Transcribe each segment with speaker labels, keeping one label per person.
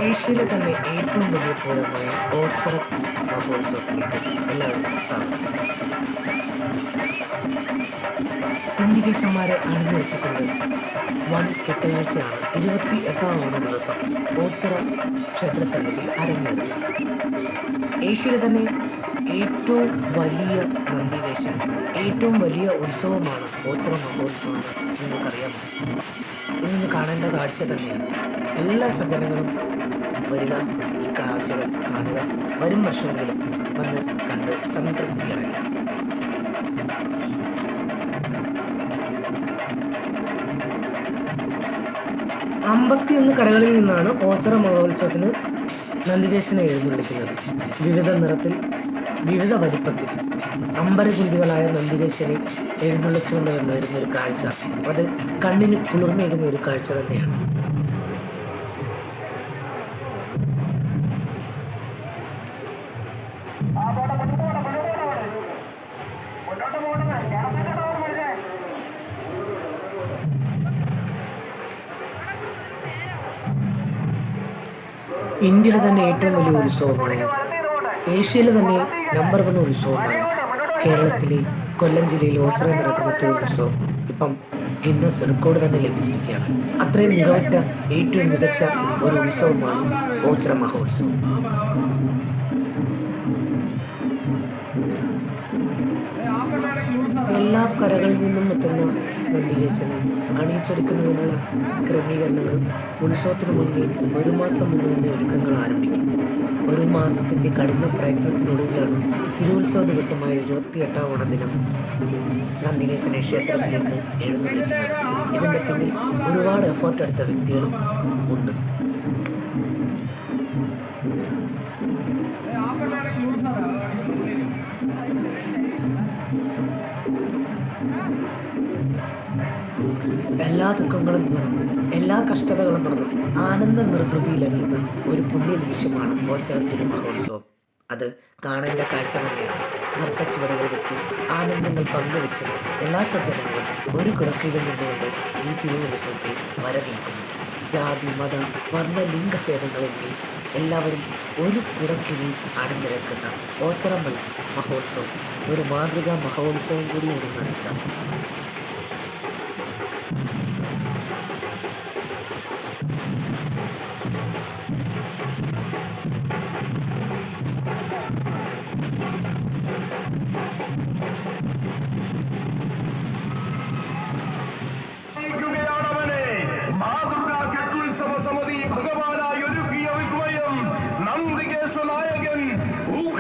Speaker 1: ഏഷ്യയിലെ തന്നെ ഏറ്റവും വലിയ പൂരമായ ഓച്ചിറ മഹോത്സവത്തിലേക്ക് എല്ലാവർക്കും സ്വാഗതം. നന്ദികേശന്മാരെ അണിനിരത്തിക്കൊണ്ട് വൻ കെട്ടുകാഴ്ചയാണ് 28-ാം ഓണ ദിവസം ഓച്ചിറ ക്ഷേത്രസന്നിധിയിൽ അരങ്ങേറുന്നത്. ഏഷ്യയിലെ തന്നെ ഏറ്റവും വലിയ നന്ദികേശൻ, ഏറ്റവും വലിയ ഉത്സവമാണ് ഓച്ചിറ മഹോത്സവം എന്ന് നിങ്ങൾക്കറിയാമോ? ഇതൊന്ന് കാണേണ്ട കാഴ്ച തന്നെയാണ്. എല്ലാ സജ്ജനങ്ങളും വരിക, ഈ കാഴ്ചകൾ കാണുക, വരും വർഷമെങ്കിലും വന്ന് കണ്ട് സംതൃപ്തി അടയുക. അമ്പത്തിയൊന്ന് കരകളിൽ നിന്നാണ് ഓച്ചിറ മഹോത്സവത്തിന് നന്ദികേശനെ എഴുന്നള്ളിക്കുന്നത്. വിവിധ നിറത്തിൽ, വിവിധ വലിപ്പത്തിൽ അമ്പരചുംബികളായ നന്ദികേശനെ എഴുന്നള്ളിച്ചുകൊണ്ട് വരുന്ന ഒരു കാഴ്ച, അത് കണ്ണിന് കുളിർമയേകുന്ന ഒരു കാഴ്ച തന്നെയാണ്. ഇന്ത്യയിലെ തന്നെ ഏറ്റവും വലിയ ഉത്സവമായ, ഏഷ്യയിലെ തന്നെ നമ്പർ 1 ഉത്സവമായ കേരളത്തിലെ കൊല്ലം ജില്ലയിൽ ഓച്ചിറയിൽ നടക്കുന്ന ഉത്സവം ഇപ്പം ഗിന്നസ് റെക്കോർഡ് തന്നെ ലഭിച്ചിരിക്കുകയാണ്. അത്രയും മികവുറ്റ, ഏറ്റവും മികച്ച ഒരു ഉത്സവമാണ് ഓച്ചിറ മഹോത്സവം. എല്ലാ കരകളിൽ നിന്നും എത്തുന്ന നന്ദികേശനെ അണിയിച്ചൊരുക്കുന്നതിനുള്ള ക്രമീകരണങ്ങൾ ഉത്സവത്തിന് മുന്നേ 1 മാസം മുന്നേ തന്നെ ഒരുക്കങ്ങൾ ആരംഭിക്കും. 1 മാസത്തിൻ്റെ കഠിന പ്രയത്നത്തിനൊടുവിലാണ് തിരുവുത്സവ ദിവസമായ 28-ാം ഓണദിനം നന്ദികേശനെ ക്ഷേത്രത്തിലേക്ക് എഴുന്നള്ളിക്കുന്നത്. ഇതിൻ്റെ പിന്നിൽ ഒരുപാട് എഫേർട്ട് എടുത്ത വ്യക്തികളും ഉണ്ട്. എല്ലാ ദുഃഖങ്ങളും മറന്ന്, എല്ലാ കഷ്ടതകളും മറന്ന് ആനന്ദ നിർവൃതിയിലണിയുന്ന ഒരു പുണ്യ നിമിഷമാണ് ഓച്ചിറ തിരുമഹോത്സവം. അത് കാണേണ്ട കാഴ്ച തന്നെയാണ്. നൃത്തച്ചുവടുകൾ വെച്ച് ആനന്ദങ്ങൾ പങ്കുവെച്ച് എല്ലാ സജ്ജനങ്ങളും ഒരു കുടക്കീഴിൽ നിന്നുകൊണ്ട് ഈ തിരുവുത്സവത്തെ വരവേൽക്കുന്നു. ജാതി, മത, വർണ്ണ, ലിംഗഭേദങ്ങളെന്നീ എല്ലാവരും ഒരു കുടക്കീഴിൽ അണിനിരക്കുന്ന ഓച്ചിറ മഹോത്സവം ഒരു മാതൃകാ മഹോത്സവം കൂടിയാണെന്ന് അറിയാം.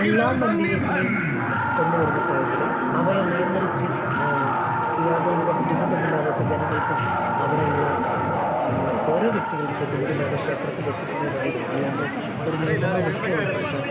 Speaker 1: എല്ലാ നന്ദികേശനെയും കൊണ്ടുവരുന്ന ടൈമിൽ അവയെ നിയന്ത്രിച്ച് യാതൊരുവിധ ബുദ്ധിമുട്ടുമില്ലാതെ സജ്ജനങ്ങൾക്കും അവിടെയുള്ള ഓരോ വ്യക്തികൾക്കും ബുദ്ധിമുട്ടില്ലാതെ ക്ഷേത്രത്തിൽ എത്തിക്കുന്നതിനുള്ള ചെയ്യാനുള്ള ഒരു നിയന്ത്രണമൊക്കെ ഏർപ്പെടുത്താൻ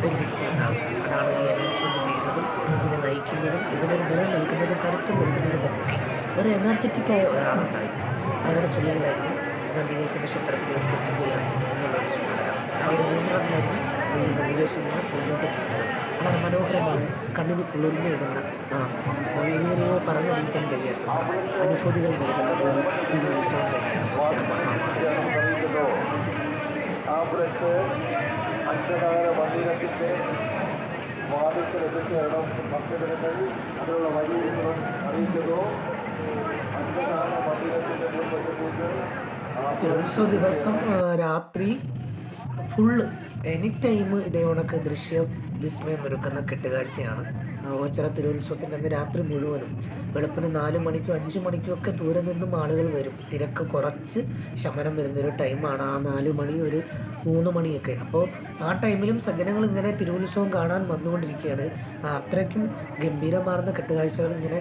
Speaker 1: ഒരു വ്യക്തി ഉണ്ടാകും. അതാണ് ഈ അനൗൺസ്മെൻറ്റ് ചെയ്യുന്നതും ഇതിനെ നയിക്കുന്നതും ഇതിനൊരു ബലം നൽകുന്നതും കരുത്ത് നൽകുന്നതുമൊക്കെ ഒരു എനർജറ്റിക്കായ ഒരാളുണ്ടായിരിക്കും. അവരുടെ ചുമതലയായിരിക്കും നന്ദികേശൻ്റെ ക്ഷേത്രത്തിലേക്ക് എത്തിക്കുക എന്നുള്ളൊരു ചുമതല. അവരുടെ നിയന്ത്രണത്തിലായിരിക്കും ഈ നന്ദികേശന്മാർ മുന്നോട്ട് പോകുന്നത്. വളരെ മനോഹരമായ, കണ്ണിന് കുളിർമയിടുന്ന, എങ്ങനെയോ പറഞ്ഞറിയിക്കാൻ കഴിയാത്തത്ര അനുഭൂതികൾ നൽകുന്ന ഒരു തിരുവുത്സവം തന്നെയാണ് ഓച്ചിറ മഹാമഹോത്സവം. തിരുവുത്സവ ദിവസം രാത്രി ഫുള്ള് എനി ടൈം ഇതേ കണക്ക് ദൃശ്യം വിസ്മയം ഒരുക്കുന്ന കെട്ടുകാഴ്ചയാണ്. ഓച്ചിറ തിരുവുത്സവത്തിൻ്റെ അന്ന് രാത്രി മുഴുവനും വെളുപ്പിന് 4 മണിക്കും 5 മണിക്കും ഒക്കെ ദൂരെ നിന്നും ആളുകൾ വരും. തിരക്ക് കുറച്ച് ശമനം വരുന്നൊരു ടൈമാണ് ആ 4 മണി, ഒരു 3 മണിയൊക്കെ. അപ്പോൾ ആ ടൈമിലും സജ്ജനങ്ങൾ ഇങ്ങനെ തിരുവുത്സവം കാണാൻ വന്നുകൊണ്ടിരിക്കുകയാണ്. അത്രയ്ക്കും ഗംഭീരമാർന്ന കെട്ടുകാഴ്ചകൾ ഇങ്ങനെ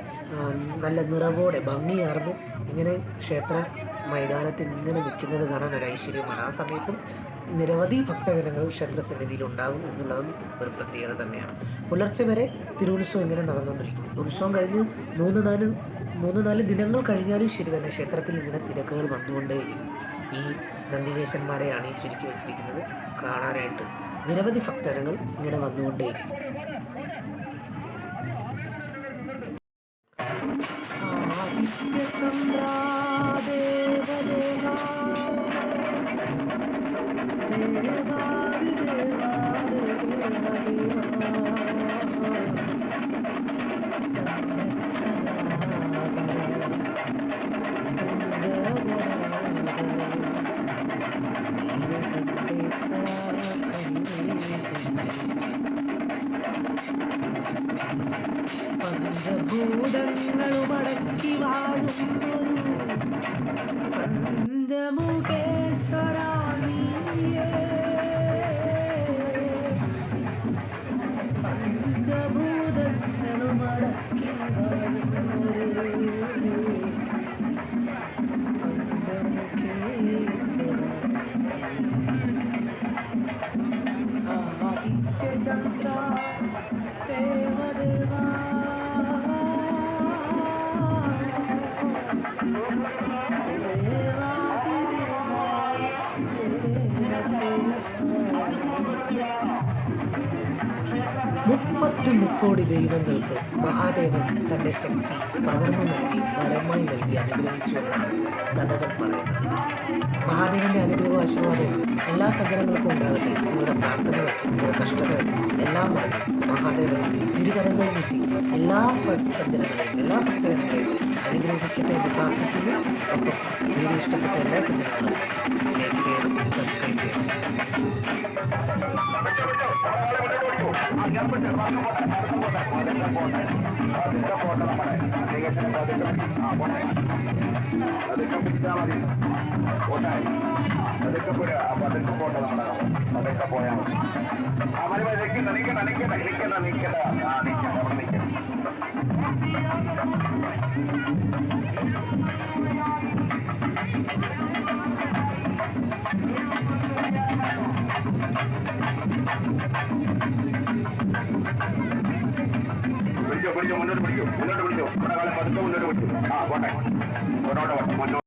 Speaker 1: നല്ല നിറവോടെ ഭംഗിയാർന്ന് ഇങ്ങനെ ക്ഷേത്ര മൈതാനത്ത് ഇങ്ങനെ നിൽക്കുന്നത് കാണാൻ ഒരു ഐശ്വര്യമാണ്. ആ സമയത്തും നിരവധി ഭക്തജനങ്ങൾ ക്ഷേത്രസന്നിധിയിൽ ഉണ്ടാകും എന്നുള്ളതും ഒരു പ്രത്യേകത തന്നെയാണ്. പുലർച്ചെ വരെ തിരുവുത്സവം ഇങ്ങനെ നടന്നുകൊണ്ടിരിക്കും. ഉത്സവം കഴിഞ്ഞ് 3-4 ദിനങ്ങൾ കഴിഞ്ഞാലും ശരി തന്നെ ക്ഷേത്രത്തിൽ ഇങ്ങനെ തിരക്കുകൾ വന്നുകൊണ്ടേയിരിക്കും. ഈ നന്ദികേശന്മാരെ അണിയിച്ചൊരുക്കി വെച്ചിരിക്കുന്നത് കാണാനായിട്ട് നിരവധി ഭക്തജനങ്ങൾ ഇങ്ങനെ വന്നുകൊണ്ടേയിരിക്കും. പഞ്ചഭൂതങ്ങളുമടക്കി വാഴുന്നൊരു പഞ്ചമുഖേശ്വരാ നീയേ. പഞ്ചഭൂതങ്ങളുമടക്കി വാഴുന്നൊരു പഞ്ചമുഖേശ്വരാ ആദിത്യചന്ദ്ര ദേവദേവാ മുക്കോടി ദൈവങ്ങൾക്ക് മഹാദേവൻ തൻ്റെ ശക്തി പകർന്നു നൽകി വരമായി നൽകി അനുഗ്രഹിച്ചു എന്നാണ് കഥകൾ പറയുന്നത്. മഹാദേവന്റെ അനുഗ്രഹവും ആശീർവാദവും എല്ലാ സജ്ജനങ്ങൾക്കും ഉണ്ടാകട്ടെ. നിങ്ങളുടെ പ്രാർത്ഥനകൾ, നിങ്ങളുടെ കഷ്ടതകൾ എല്ലാം മറന്ന് മഹാദേവൻ തിരുകരങ്ങൾ നീട്ടി എല്ലാ സജ്ജനങ്ങളെയും എല്ലാ ഭക്തജനങ്ങളെയും അനുഗ്രഹിക്കട്ടെ എന്ന് പ്രാർത്ഥിക്കുന്നു. ഒപ്പം വീഡിയോ ഇഷ്ടപ്പെട്ട എല്ലാ സജ്ജനങ്ങളും ലൈക്ക് ചെയ്യണം, സബ്സ്ക്രൈബ് ചെയ്യണം.
Speaker 2: അതൊക്കെ പോയാൽ പിടിച്ചോ മുന്നോട്ട് പിടിക്കൂ. നമ്മുടെ കാലം പതുക്കെ മുന്നോട്ട് പിടിച്ചു. പോട്ടെ.